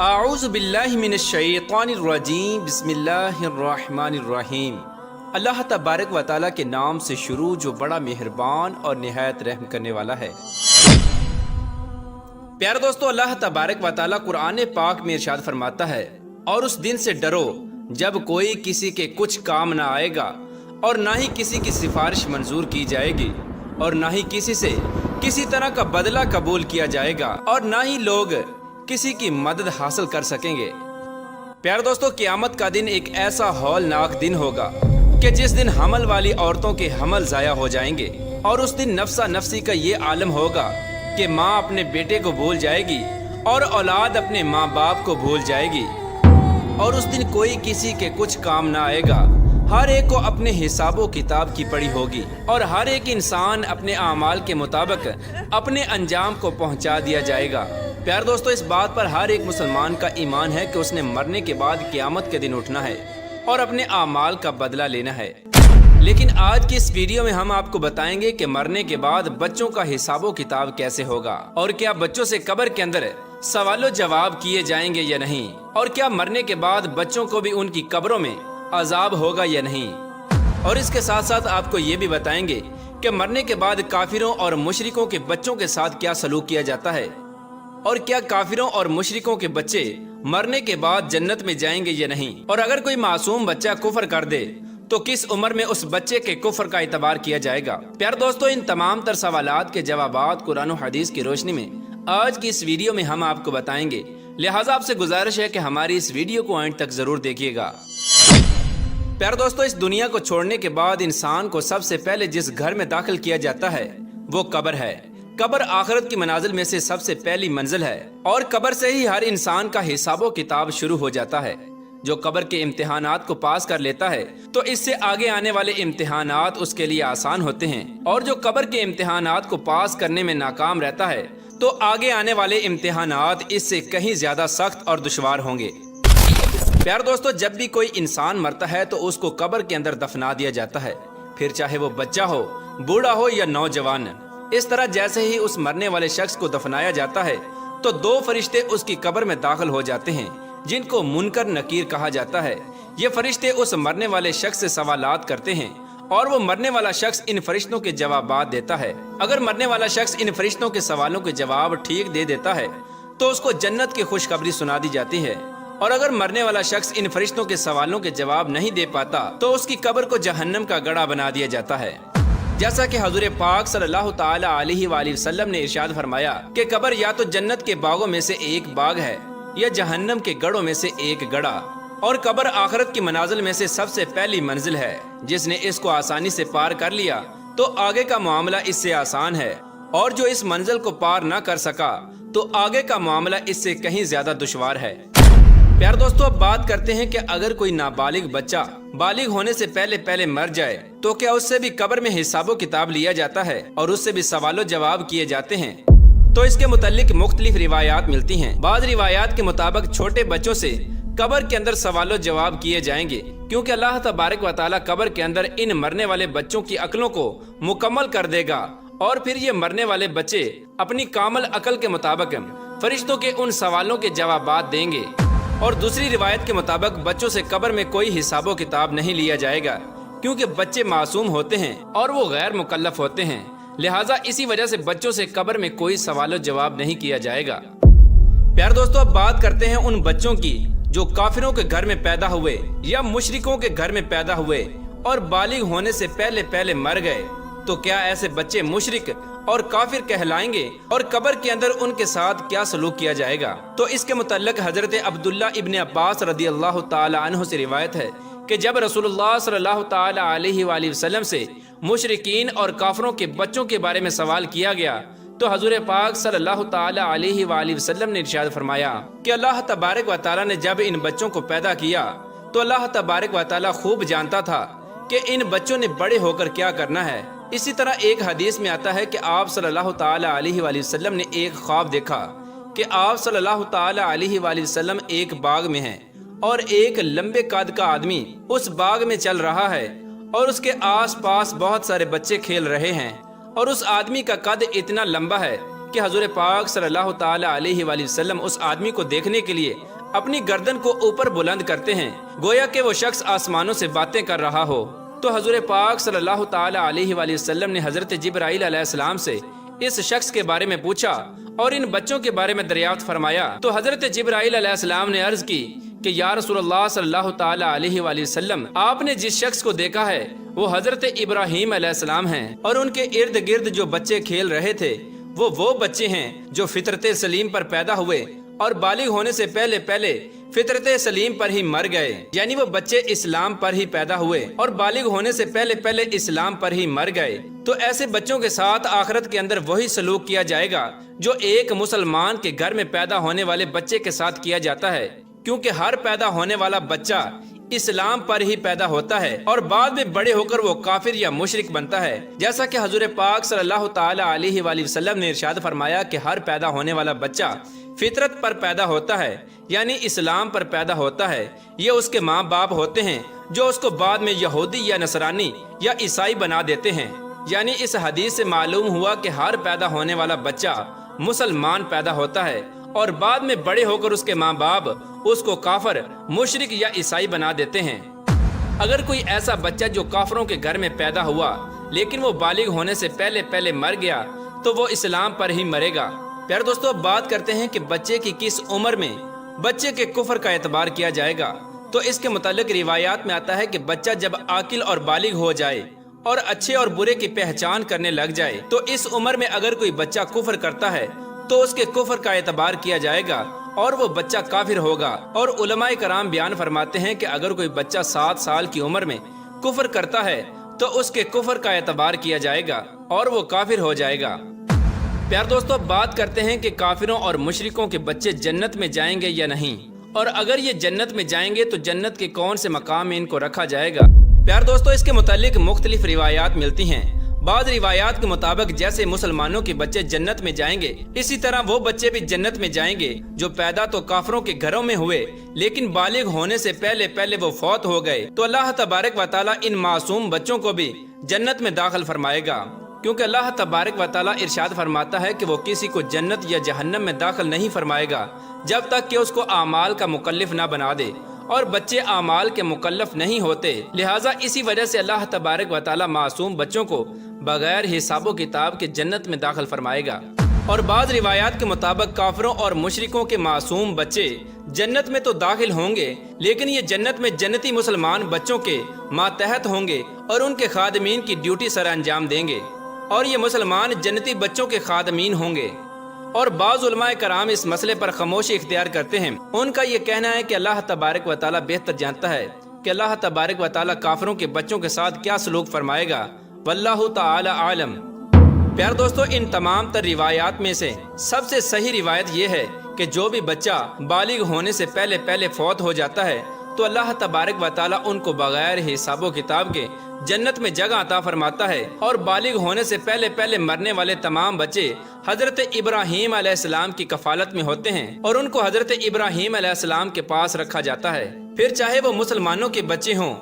اعوذ باللہ من الشیطان الرجیم بسم اللہ الرحمن الرحیم۔ اللہ تبارک و تعالیٰ کے نام سے شروع جو بڑا مہربان اور نہایت رحم کرنے والا ہے۔ پیارے دوستو، اللہ تبارک و تعالیٰ قرآن پاک میں ارشاد فرماتا ہے، اور اس دن سے ڈرو جب کوئی کسی کے کچھ کام نہ آئے گا، اور نہ ہی کسی کی سفارش منظور کی جائے گی، اور نہ ہی کسی سے کسی طرح کا بدلہ قبول کیا جائے گا، اور نہ ہی لوگ کسی کی مدد حاصل کر سکیں گے۔ پیارے دوستو، قیامت کا دن ایک ایسا ہولناک دن ہوگا کہ جس دن حمل والی عورتوں کے حمل ضائع ہو جائیں گے، اور اس دن نفسا نفسی کا یہ عالم ہوگا کہ ماں اپنے بیٹے کو بھول جائے گی اور اولاد اپنے ماں باپ کو بھول جائے گی، اور اس دن کوئی کسی کے کچھ کام نہ آئے گا۔ ہر ایک کو اپنے حساب و کتاب کی پڑی ہوگی، اور ہر ایک انسان اپنے اعمال کے مطابق اپنے انجام کو پہنچا دیا جائے گا۔ پیار دوستو، اس بات پر ہر ایک مسلمان کا ایمان ہے کہ اس نے مرنے کے بعد قیامت کے دن اٹھنا ہے اور اپنے اعمال کا بدلہ لینا ہے۔ لیکن آج کی اس ویڈیو میں ہم آپ کو بتائیں گے کہ مرنے کے بعد بچوں کا حساب و کتاب کیسے ہوگا، اور کیا بچوں سے قبر کے اندر سوال و جواب کیے جائیں گے یا نہیں، اور کیا مرنے کے بعد بچوں کو بھی ان کی قبروں میں عذاب ہوگا یا نہیں، اور اس کے ساتھ ساتھ آپ کو یہ بھی بتائیں گے کہ مرنے کے بعد کافروں اور مشرکوں کے بچوں کے ساتھ کیا سلوک کیا جاتا ہے، اور کیا کافروں اور مشرکوں کے بچے مرنے کے بعد جنت میں جائیں گے یا نہیں، اور اگر کوئی معصوم بچہ کفر کر دے تو کس عمر میں اس بچے کے کفر کا اعتبار کیا جائے گا۔ پیار دوستو، ان تمام تر سوالات کے جوابات قرآن و حدیث کی روشنی میں آج کی اس ویڈیو میں ہم آپ کو بتائیں گے، لہٰذا آپ سے گزارش ہے کہ ہماری اس ویڈیو کو اینڈ تک ضرور دیکھیے گا۔ پیار دوستو، اس دنیا کو چھوڑنے کے بعد انسان کو سب سے پہلے جس گھر میں داخل کیا جاتا ہے وہ قبر ہے۔ قبر آخرت کی منازل میں سے سب سے پہلی منزل ہے، اور قبر سے ہی ہر انسان کا حساب و کتاب شروع ہو جاتا ہے۔ جو قبر کے امتحانات کو پاس کر لیتا ہے تو اس سے آگے آنے والے امتحانات اس کے لیے آسان ہوتے ہیں، اور جو قبر کے امتحانات کو پاس کرنے میں ناکام رہتا ہے تو آگے آنے والے امتحانات اس سے کہیں زیادہ سخت اور دشوار ہوں گے۔ پیار دوستو، جب بھی کوئی انسان مرتا ہے تو اس کو قبر کے اندر دفنا دیا جاتا ہے، پھر چاہے وہ بچہ ہو، بوڑھا ہو یا نوجوان۔ اس طرح جیسے ہی اس مرنے والے شخص کو دفنایا جاتا ہے تو دو فرشتے اس کی قبر میں داخل ہو جاتے ہیں، جن کو منکر نکیر کہا جاتا ہے۔ یہ فرشتے اس مرنے والے شخص سے سوالات کرتے ہیں، اور وہ مرنے والا شخص ان فرشتوں کے جوابات دیتا ہے۔ اگر مرنے والا شخص ان فرشتوں کے سوالوں کے جواب ٹھیک دے دیتا ہے تو اس کو جنت کی خوشخبری سنا دی جاتی ہے، اور اگر مرنے والا شخص ان فرشتوں کے سوالوں کے جواب نہیں دے پاتا تو اس کی قبر کو جہنم کا گڑھا بنا دیا جاتا ہے۔ جیسا کہ حضور پاک صلی اللہ تعالی علیہ وآلہ وسلم نے ارشاد فرمایا کہ قبر یا تو جنت کے باغوں میں سے ایک باغ ہے یا جہنم کے گڑھوں میں سے ایک گڑھا، اور قبر آخرت کی منازل میں سے سب سے پہلی منزل ہے۔ جس نے اس کو آسانی سے پار کر لیا تو آگے کا معاملہ اس سے آسان ہے، اور جو اس منزل کو پار نہ کر سکا تو آگے کا معاملہ اس سے کہیں زیادہ دشوار ہے۔ پیار دوستو، اب بات کرتے ہیں کہ اگر کوئی نابالغ بچہ بالغ ہونے سے پہلے مر جائے تو کیا اس سے بھی قبر میں حساب و کتاب لیا جاتا ہے اور اس سے بھی سوال و جواب کیے جاتے ہیں؟ تو اس کے متعلق مختلف روایات ملتی ہیں۔ بعض روایات کے مطابق چھوٹے بچوں سے قبر کے اندر سوال و جواب کیے جائیں گے، کیونکہ اللہ تبارک و تعالیٰ قبر کے اندر ان مرنے والے بچوں کی عقلوں کو مکمل کر دے گا، اور پھر یہ مرنے والے بچے اپنی کامل عقل کے مطابق فرشتوں کے ان سوالوں کے جوابات دیں گے۔ اور دوسری روایت کے مطابق بچوں سے قبر میں کوئی حساب و کتاب نہیں لیا جائے گا، کیونکہ بچے معصوم ہوتے ہیں اور وہ غیر مکلف ہوتے ہیں، لہٰذا اسی وجہ سے بچوں سے قبر میں کوئی سوال و جواب نہیں کیا جائے گا۔ پیار دوستو، اب بات کرتے ہیں ان بچوں کی جو کافروں کے گھر میں پیدا ہوئے یا مشرکوں کے گھر میں پیدا ہوئے اور بالغ ہونے سے پہلے مر گئے، تو کیا ایسے بچے مشرک اور کافر کہلائیں گے، اور قبر کے اندر ان کے ساتھ کیا سلوک کیا جائے گا؟ تو اس کے متعلق حضرت عبداللہ ابن عباس رضی اللہ تعالی عنہ سے روایت ہے کہ جب رسول اللہ صلی اللہ تعالی علیہ وآلہ وسلم سے مشرکین اور کافروں کے بچوں کے بارے میں سوال کیا گیا تو حضور پاک صلی اللہ تعالی علیہ وآلہ وسلم نے ارشاد فرمایا کہ اللہ تبارک و تعالی نے جب ان بچوں کو پیدا کیا تو اللہ تبارک و تعالی خوب جانتا تھا کہ ان بچوں نے بڑے ہو کر کیا کرنا ہے۔ اسی طرح ایک حدیث میں آتا ہے کہ آپ صلی اللہ تعالی علیہ وآلہ وسلم نے ایک خواب دیکھا کہ آپ صلی اللہ تعالی علیہ وآلہ وسلم ایک باغ میں ہیں، اور ایک لمبے قد کا آدمی اس باغ میں چل رہا ہے، اور اس کے آس پاس بہت سارے بچے کھیل رہے ہیں، اور اس آدمی کا قد اتنا لمبا ہے کہ حضور پاک صلی اللہ تعالی علیہ وآلہ وسلم اس آدمی کو دیکھنے کے لیے اپنی گردن کو اوپر بلند کرتے ہیں، گویا کہ وہ شخص آسمانوں سے باتیں کر رہا ہو۔ تو حضور پاک صلی اللہ تعالی علیہ وآلہ وسلم نے حضرت جبرائیل علیہ السلام سے اس شخص کے بارے میں پوچھا اور ان بچوں کے بارے میں دریافت فرمایا۔ تو حضرت جبرائیل علیہ السلام نے عرض کی کہ یا رسول اللہ صلی اللہ تعالی علیہ وآلہ وسلم، آپ نے جس شخص کو دیکھا ہے وہ حضرت ابراہیم علیہ السلام ہیں، اور ان کے ارد گرد جو بچے کھیل رہے تھے وہ بچے ہیں جو فطرت سلیم پر پیدا ہوئے اور بالغ ہونے سے پہلے فطرت سلیم پر ہی مر گئے، یعنی وہ بچے اسلام پر ہی پیدا ہوئے اور بالغ ہونے سے پہلے اسلام پر ہی مر گئے۔ تو ایسے بچوں کے ساتھ آخرت کے اندر وہی سلوک کیا جائے گا جو ایک مسلمان کے گھر میں پیدا ہونے والے بچے کے ساتھ کیا جاتا ہے، کیونکہ ہر پیدا ہونے والا بچہ اسلام پر ہی پیدا ہوتا ہے اور بعد میں بڑے ہو کر وہ کافر یا مشرک بنتا ہے، جیسا کہ حضور پاک صلی اللہ تعالی علیہ وآلہ وسلم نے ارشاد فرمایا کہ ہر پیدا ہونے والا بچہ فطرت پر پیدا ہوتا ہے، یعنی اسلام پر پیدا ہوتا ہے۔ یہ اس کے ماں باپ ہوتے ہیں جو اس کو بعد میں یہودی یا نصرانی یا عیسائی بنا دیتے ہیں۔ یعنی اس حدیث سے معلوم ہوا کہ ہر پیدا ہونے والا بچہ مسلمان پیدا ہوتا ہے اور بعد میں بڑے ہو کر اس کے ماں باپ اس کو کافر، مشرک یا عیسائی بنا دیتے ہیں۔ اگر کوئی ایسا بچہ جو کافروں کے گھر میں پیدا ہوا لیکن وہ بالغ ہونے سے پہلے مر گیا تو وہ اسلام پر ہی مرے گا۔ پیارے دوستو، اب بات کرتے ہیں کہ بچے کی کس عمر میں بچے کے کفر کا اعتبار کیا جائے گا۔ تو اس کے متعلق روایات میں آتا ہے کہ بچہ جب عاقل اور بالغ ہو جائے اور اچھے اور برے کی پہچان کرنے لگ جائے تو اس عمر میں اگر کوئی بچہ کفر کرتا ہے تو اس کے کفر کا اعتبار کیا جائے گا اور وہ بچہ کافر ہوگا۔ اور علماء کرام بیان فرماتے ہیں کہ اگر کوئی بچہ 7 سال کی عمر میں کفر کرتا ہے تو اس کے کفر کا اعتبار کیا جائے گا اور وہ کافر ہو جائے گا۔ پیار دوستو، بات کرتے ہیں کہ کافروں اور مشرکوں کے بچے جنت میں جائیں گے یا نہیں، اور اگر یہ جنت میں جائیں گے تو جنت کے کون سے مقام میں ان کو رکھا جائے گا۔ پیار دوستو، اس کے متعلق مختلف روایات ملتی ہیں۔ بعض روایات کے مطابق جیسے مسلمانوں کے بچے جنت میں جائیں گے، اسی طرح وہ بچے بھی جنت میں جائیں گے جو پیدا تو کافروں کے گھروں میں ہوئے لیکن بالغ ہونے سے پہلے وہ فوت ہو گئے۔ تو اللہ تبارک و تعالیٰ ان معصوم بچوں کو بھی جنت میں داخل فرمائے گا، کیونکہ اللہ تبارک و تعالیٰ ارشاد فرماتا ہے کہ وہ کسی کو جنت یا جہنم میں داخل نہیں فرمائے گا جب تک کہ اس کو اعمال کا مکلف نہ بنا دے، اور بچے اعمال کے مکلف نہیں ہوتے، لہٰذا اسی وجہ سے اللہ تبارک و تعالیٰ معصوم بچوں کو بغیر حساب و کتاب کے جنت میں داخل فرمائے گا۔ اور بعض روایات کے مطابق کافروں اور مشرکوں کے معصوم بچے جنت میں تو داخل ہوں گے، لیکن یہ جنت میں جنتی مسلمان بچوں کے ماتحت ہوں گے اور ان کے خادمین کی ڈیوٹی سر انجام دیں گے، اور یہ مسلمان جنتی بچوں کے خادمین ہوں گے۔ اور بعض علماء کرام اس مسئلے پر خاموشی اختیار کرتے ہیں۔ ان کا یہ کہنا ہے کہ اللہ تبارک و تعالیٰ بہتر جانتا ہے کہ اللہ تبارک و تعالیٰ کافروں کے بچوں کے ساتھ کیا سلوک فرمائے گا، واللہ تعالی عالم۔ پیار دوستو، ان تمام تر روایات میں سے سب سے صحیح روایت یہ ہے کہ جو بھی بچہ بالغ ہونے سے پہلے فوت ہو جاتا ہے تو اللہ تبارک و تعالیٰ ان کو بغیر حساب و کتاب کے جنت میں جگہ عطا فرماتا ہے، اور بالغ ہونے سے پہلے مرنے والے تمام بچے حضرت ابراہیم علیہ السلام کی کفالت میں ہوتے ہیں اور ان کو حضرت ابراہیم علیہ السلام کے پاس رکھا جاتا ہے، پھر چاہے وہ مسلمانوں کے بچے ہوں